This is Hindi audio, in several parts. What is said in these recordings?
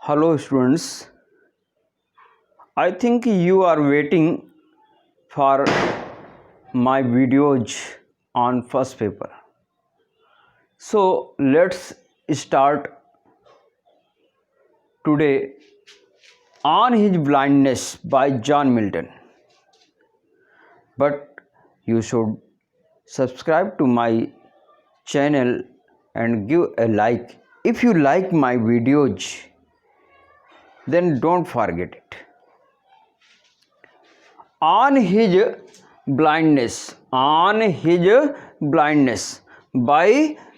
Hello students, I think you are waiting for my videos on first paper. So let's start today on his blindness by John Milton. But you should subscribe to my channel and give a like. If you like my videos, then don't forget it. On his blindness by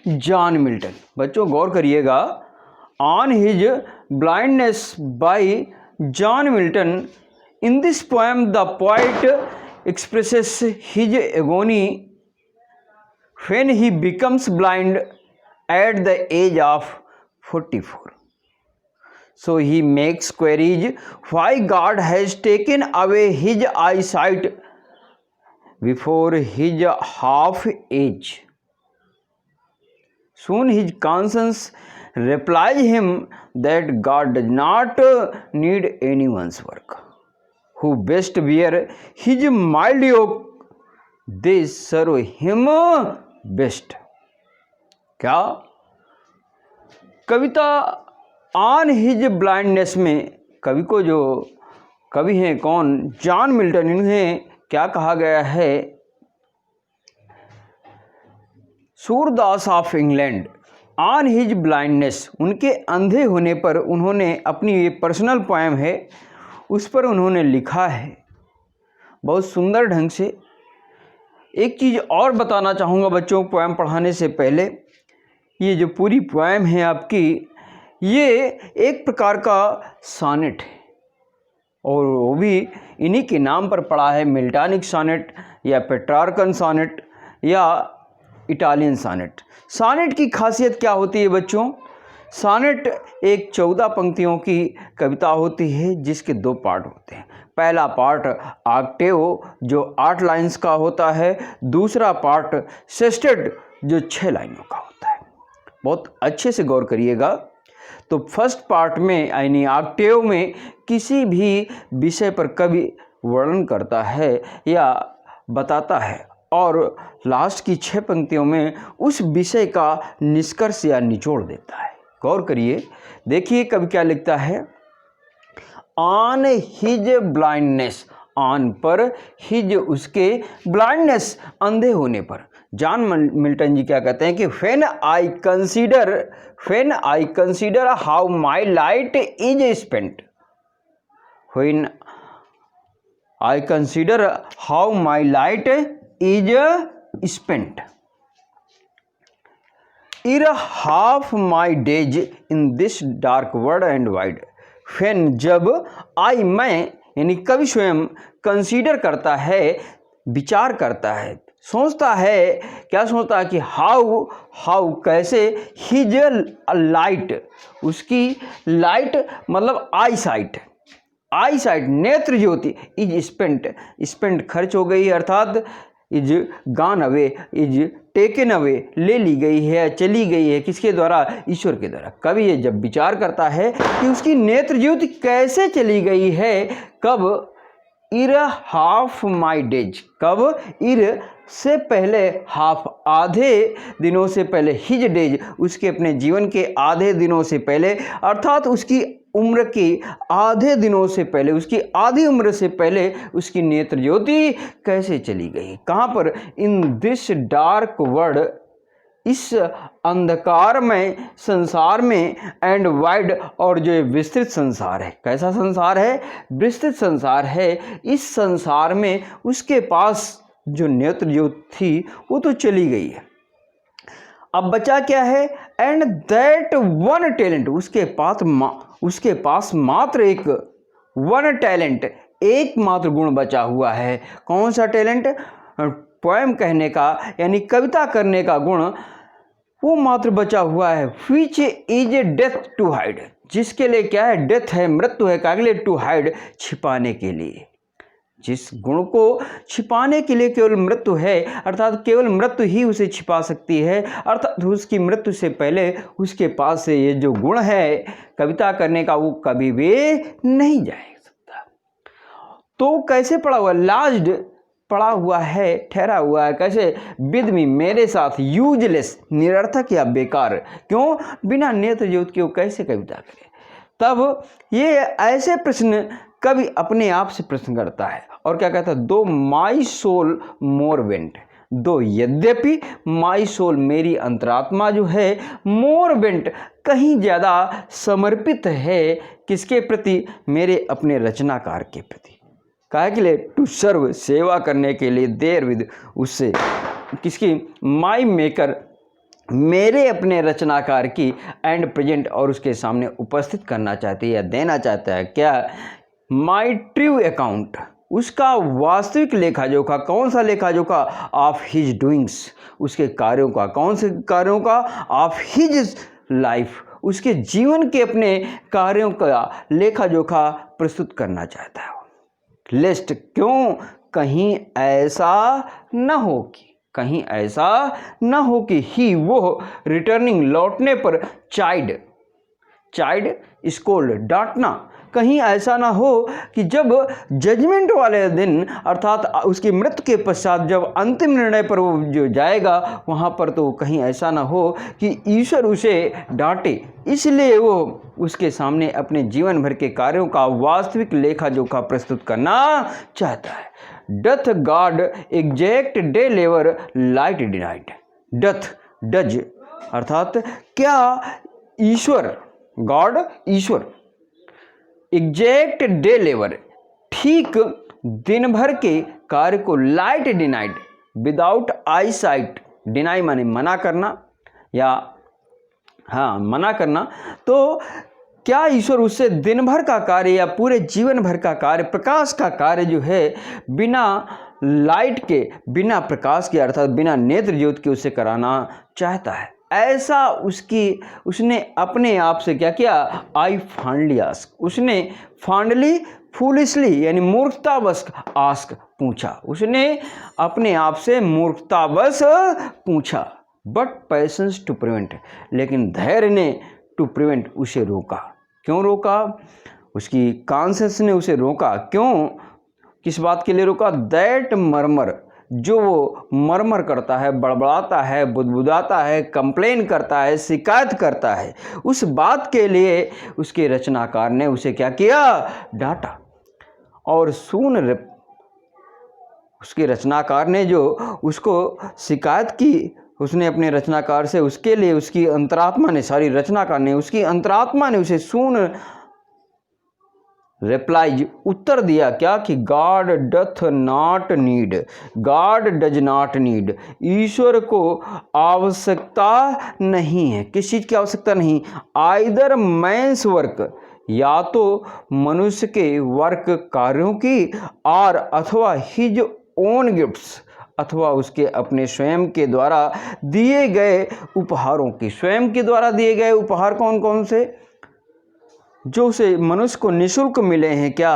John Milton. बच्चों गौर करिएगा. On his blindness bye John Milton. In this poem the poet expresses his agony when he becomes blind at the age of 44. So he makes queries why God has taken away his eyesight before his half age. Soon his conscience replies him that God does not need anyone's work. Who best bear his mild yoke, they serve him best. क्या कविता ऑन हिज ब्लाइंडनेस में कवि को जो कवि हैं कौन, जॉन मिल्टन, इन्हें क्या कहा गया है? Surdas of England on his blindness, उनके अंधे होने पर उन्होंने अपनी ये पर्सनल पोएम है, उस पर उन्होंने लिखा है बहुत सुंदर ढंग से. एक चीज़ और बताना चाहूँगा बच्चों को पोएम पढ़ाने से पहले. ये जो पूरी पोएम है आपकी, ये एक प्रकार का सॉनेट है और वो भी इन्हीं के नाम पर पड़ा है, मिल्टॉनिक सॉनेट या पेट्रार्कन सॉनेट या इटालियन सॉनेट. सॉनेट की खासियत क्या होती है बच्चों? सॉनेट एक 14 पंक्तियों की कविता होती है जिसके 2 पार्ट होते हैं. पहला पार्ट ऑक्टेव जो 8 लाइन्स का होता है, दूसरा पार्ट सेस्टेड जो 6 लाइनों का होता है. बहुत अच्छे से गौर करिएगा. तो फर्स्ट पार्ट में यानी ऑक्टेव में किसी भी विषय पर कवि वर्णन करता है या बताता है और लास्ट की 6 पंक्तियों में उस विषय का निष्कर्ष या निचोड़ देता है. गौर करिए, देखिए कवि क्या लिखता है. ऑन हिज ब्लाइंडनेस, ऑन पर, हिज उसके, ब्लाइंडनेस अंधे होने पर. जॉन मिल्टन जी क्या कहते हैं कि when I consider how my light is spent, when I consider how my light is spent in half my days in this dark world and wide. When जब आई मैं यानी कवि स्वयं कंसीडर करता है, विचार करता है, सोचता है. क्या सोचता है कि हाउ कैसे, हिज लाइट, उसकी लाइट मतलब आईसाइट नेत्र ज्योति, इज स्पेंट खर्च हो गई, अर्थात is gone away, is taken away, ले ली गई है, चली गई है. किसके द्वारा? ईश्वर के द्वारा. कवि ये जब विचार करता है कि उसकी नेत्र ज्योति कैसे चली गई है, कब? इर हाफ माई डेज, कब? इर से पहले, हाफ आधे दिनों से पहले, हिज डेज उसके अपने जीवन के आधे दिनों से पहले, अर्थात उसकी उम्र के आधे दिनों से पहले, उसकी आधी उम्र से पहले उसकी नेत्र ज्योति कैसे चली गई. कहाँ पर? इन दिस डार्क वर्ल्ड, इस अंधकार में संसार में, एंड वाइड और जो विस्तृत संसार है. कैसा संसार है? विस्तृत संसार है. इस संसार में उसके पास जो नेत्र ज्योति थी वो तो चली गई है. अब बचा क्या है? एंड दैट वन टैलेंट, उसके पास मात्र एक वन टैलेंट, एकमात्र गुण बचा हुआ है. कौन सा टैलेंट? पोएम कहने का यानी कविता करने का गुण, वो मात्र बचा हुआ है. Which is a death to hide, जिसके लिए क्या है? डेथ है, मृत्यु है. कागले टू हाइड, छिपाने के लिए. जिस गुण को छिपाने के लिए केवल मृत्यु है, अर्थात केवल मृत्यु ही उसे छिपा सकती है, अर्थात उसकी मृत्यु से पहले उसके पास से ये जो गुण है कविता करने का, वो कभी भी नहीं जा सकता। तो कैसे पड़ा हुआ, लाज्ड पड़ा हुआ है, ठहरा हुआ है, कैसे, विद मी, मेरे साथ, यूजलेस, निरर्थक या बेकार, क्यों, बिना नेत्र ज्योति के वो कैसे कविता करे। तब ये ऐसे प्रश्न कवि अपने आप से प्रश्न करता है और क्या कहता है, दो माई सोल मोर बेंट, दो यद्यपि माई सोल, मेरी अंतरात्मा जो है, मोर बेंट, कहीं ज़्यादा समर्पित है, किसके प्रति, मेरे अपने रचनाकार के प्रति, काहे के लिए, टू सर्व, सेवा करने के लिए, देर विद, उससे, किसकी, माई मेकर, मेरे अपने रचनाकार की, एंड प्रेजेंट, और उसके सामने उपस्थित करना चाहती है या देना चाहता है क्या, माई ट्रू अकाउंट, उसका वास्तविक लेखा जोखा, कौन सा लेखा जोखा, ऑफ हिज डूइंग्स, उसके कार्यों का, कौन से कार्यों का, ऑफ हिज लाइफ, उसके जीवन के अपने कार्यों का लेखा जोखा प्रस्तुत करना चाहता है। लेस्ट, क्यों, कहीं ऐसा न हो कि, कहीं ऐसा न हो कि ही, वो, रिटर्निंग, लौटने पर, चाइड, चाइड, स्कोल्ड, डांटना, कहीं ऐसा ना हो कि जब जजमेंट वाले दिन, अर्थात उसकी मृत्यु के पश्चात जब अंतिम निर्णय पर वो जो जाएगा वहाँ पर, तो कहीं ऐसा ना हो कि ईश्वर उसे डांटे, इसलिए वो उसके सामने अपने जीवन भर के कार्यों का वास्तविक लेखा जोखा प्रस्तुत करना चाहता है। डथ गॉड एग्जैक्ट डे लेवर लाइट डिनाइट, डथ, डज, अर्थात क्या ईश्वर, गॉड, ईश्वर, एग्जैक्ट डे लेवर, ठीक दिन भर के कार्य को, light denied, without eyesight, deny माने मना करना, या हाँ मना करना, तो क्या ईश्वर उससे दिन भर का कार्य या पूरे जीवन भर का कार्य, प्रकाश का कार्य जो है, बिना लाइट के, बिना प्रकाश के, अर्थात बिना नेत्र ज्योति के उससे कराना चाहता है। ऐसा उसने अपने आप से क्या किया, आई फांडली आस्क, उसने फांडली, फूलिशली यानी मूर्खतावश आस्क, पूछा, उसने अपने आप से मूर्खतावश पूछा, बट पैशंस टू प्रिवेंट, लेकिन धैर्य ने टू प्रिवेंट, उसे रोका, क्यों रोका, उसकी कॉन्शियस ने उसे रोका, क्यों, किस बात के लिए रोका, दैट मरमर, जो वो मरमर करता है, बड़बड़ाता है, बुदबुदाता है, कंप्लेन करता है, शिकायत करता है, उस बात के लिए उसके रचनाकार ने उसे क्या किया, डांटा। और सुन, उसके रचनाकार ने जो उसको शिकायत की, उसने अपने रचनाकार से, उसके लिए उसकी अंतरात्मा ने, सारी रचनाकार ने, उसकी अंतरात्मा ने उसे सुन रिप्लाइज, उत्तर दिया क्या, कि God doth not need, God does not need, ईश्वर को आवश्यकता नहीं है, किस चीज़ की आवश्यकता नहीं, आइदर मैंस वर्क, या तो मनुष्य के वर्क कार्यों की, और अथवा हिज ओन गिफ्ट्स, अथवा उसके अपने स्वयं के द्वारा दिए गए उपहारों की, स्वयं के द्वारा दिए गए उपहार कौन कौन से, जो उसे मनुष्य को निःशुल्क मिले हैं, क्या,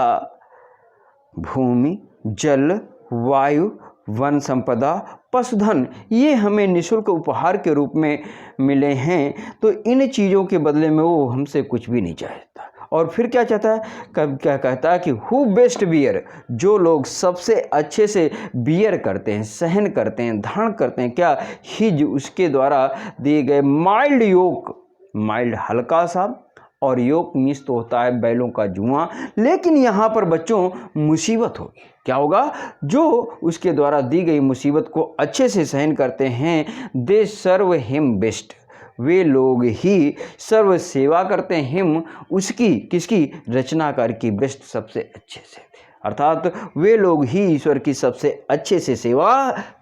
भूमि, जल, वायु, वन संपदा, पशुधन, ये हमें निःशुल्क उपहार के रूप में मिले हैं, तो इन चीज़ों के बदले में वो हमसे कुछ भी नहीं चाहता। और फिर क्या चाहता है, कब क्या कहता है कि हु बेस्ट बियर, जो लोग सबसे अच्छे से बियर करते हैं, सहन करते हैं, धारण करते हैं, क्या, हिज, उसके द्वारा दिए गए, माइल्ड योक, माइल्ड हल्का सा, और योग मीन्स तो होता है बैलों का जुआ, लेकिन यहाँ पर बच्चों मुसीबत होगी, क्या होगा, जो उसके द्वारा दी गई मुसीबत को अच्छे से सहन करते हैं, दे सर्व हिम बेस्ट, वे लोग ही सर्व सेवा करते हैं, हिम, उसकी, किसकी, रचनाकार की, बेस्ट, सबसे अच्छे से, अर्थात वे लोग ही ईश्वर की सबसे अच्छे से सेवा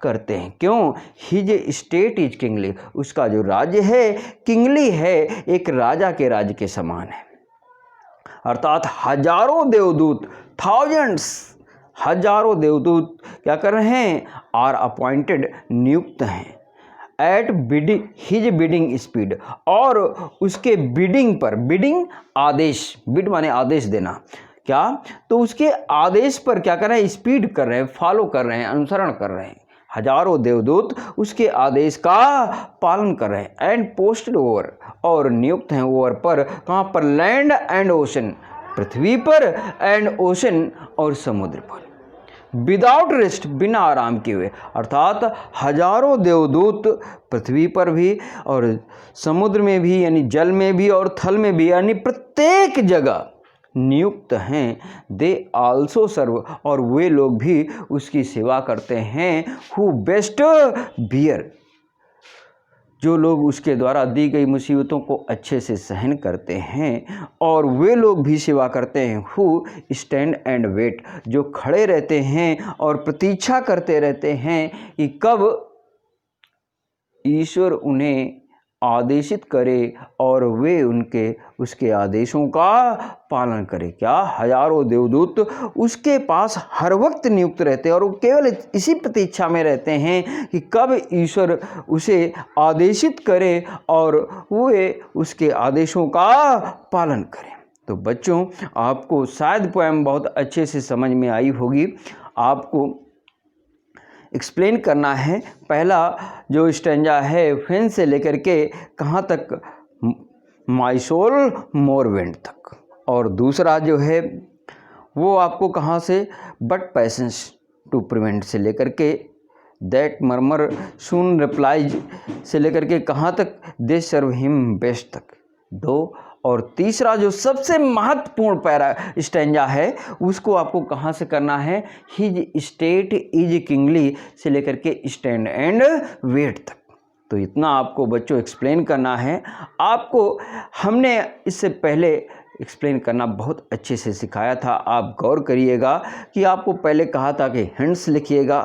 करते हैं, क्यों, हिज स्टेट इज किंगली, उसका जो राज्य है किंगली है, एक राजा के राज्य के समान है, अर्थात हजारों देवदूत, थाउजेंड्स, हजारों देवदूत क्या कर रहे हैं, आर अपॉइंटेड, नियुक्त हैं, at bidding, his bidding speed, और उसके बिडिंग पर, बिडिंग आदेश, बिड माने आदेश देना, क्या, तो उसके आदेश पर क्या कर रहे हैं, स्पीड कर रहे हैं, फॉलो कर रहे हैं, अनुसरण कर रहे हैं। हजारों देवदूत उसके आदेश का पालन कर रहे हैं। एंड पोस्टेड ओवर, और नियुक्त हैं ओवर पर, कहाँ पर, लैंड एंड ओशन, पृथ्वी पर, एंड ओशन, और समुद्र पर, विदाउट रेस्ट, बिना आराम किए हुए। अर्थात हजारों देवदूत पृथ्वी पर भी और समुद्र में भी, यानी जल में भी और थल में भी, यानी प्रत्येक जगह नियुक्त हैं। दे आल्सो सर्व, और वे लोग भी उसकी सेवा करते हैं। हु बेस्ट बियर, जो लोग उसके द्वारा दी गई मुसीबतों को अच्छे से सहन करते हैं। और वे लोग भी सेवा करते हैं। हु स्टैंड एंड वेट, जो खड़े रहते हैं और प्रतीक्षा करते रहते हैं कि कब ईश्वर उन्हें आदेशित करे और वे उसके आदेशों का पालन करें। क्या, हजारों देवदूत उसके पास हर वक्त नियुक्त रहते हैं और वो केवल इसी प्रतीक्षा में रहते हैं कि कब ईश्वर उसे आदेशित करे और वे उसके आदेशों का पालन करें। तो बच्चों, आपको शायद पोएम बहुत अच्छे से समझ में आई होगी। आपको एक्सप्लेन करना है। पहला जो स्टैंजा है, व्हेन से लेकर के कहाँ तक, माई सोल मोर वेंट तक, और दूसरा जो है वो आपको कहाँ से, बट पैसेंस टू प्रिवेंट से लेकर के, दैट मर्मर सून रिप्लाइज से लेकर के कहाँ तक, दे सर्व हिम बेस्ट तक, दो। और तीसरा जो सबसे महत्वपूर्ण पैरा स्टैंजा है, उसको आपको कहाँ से करना है, हिज स्टेट इज किंगली से लेकर के स्टैंड एंड वेट तक। तो इतना आपको बच्चों एक्सप्लेन करना है। आपको हमने इससे पहले एक्सप्लेन करना बहुत अच्छे से सिखाया था। आप गौर करिएगा कि आपको पहले कहा था कि हिंट्स लिखिएगा,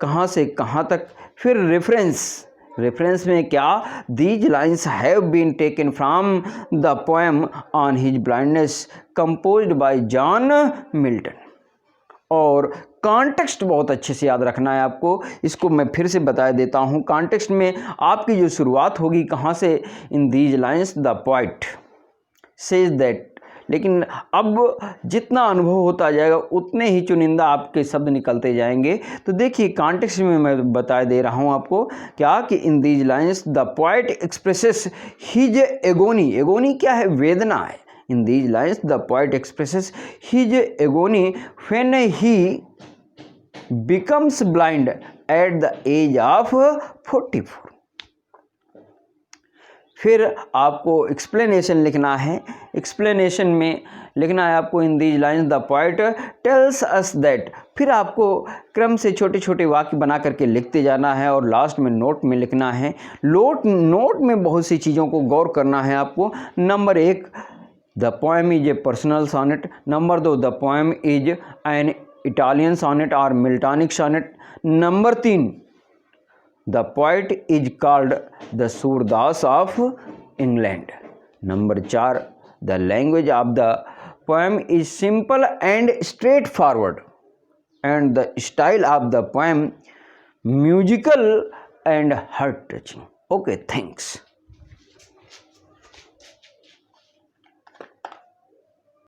कहाँ से कहाँ तक, फिर रेफरेंस में क्या, these lines have been taken from the poem on his blindness composed by John Milton. और कॉन्टेक्स्ट बहुत अच्छे से याद रखना है आपको, इसको मैं फिर से बता देता हूँ। कॉन्टेक्स्ट में आपकी जो शुरुआत होगी कहाँ से, इन these lines the poet says that, लेकिन अब जितना अनुभव होता जाएगा उतने ही चुनिंदा आपके शब्द निकलते जाएंगे। तो देखिए कॉन्टेक्स्ट में मैं बता दे रहा हूँ आपको क्या, कि in these lines the poet expresses his agony, agony क्या है, वेदना है। In these lines the poet expresses his agony when he becomes blind at the age of 44। फिर आपको एक्सप्लेनेशन लिखना है। एक्सप्लेनेशन में लिखना है आपको, इन these lines the poet tells us that. फिर आपको क्रम से छोटे छोटे वाक्य बना करके लिखते जाना है और लास्ट में नोट में लिखना है। नोट में बहुत सी चीज़ों को गौर करना है आपको। Number 1, the poem is a personal sonnet. Number 2, the poem is an Italian sonnet और Miltonic sonnet. Number 3, the poet is called the Surdas of England. Number 4, the language of the poem is simple and straightforward, and the style of the poem musical and heart touching. Okay, thanks.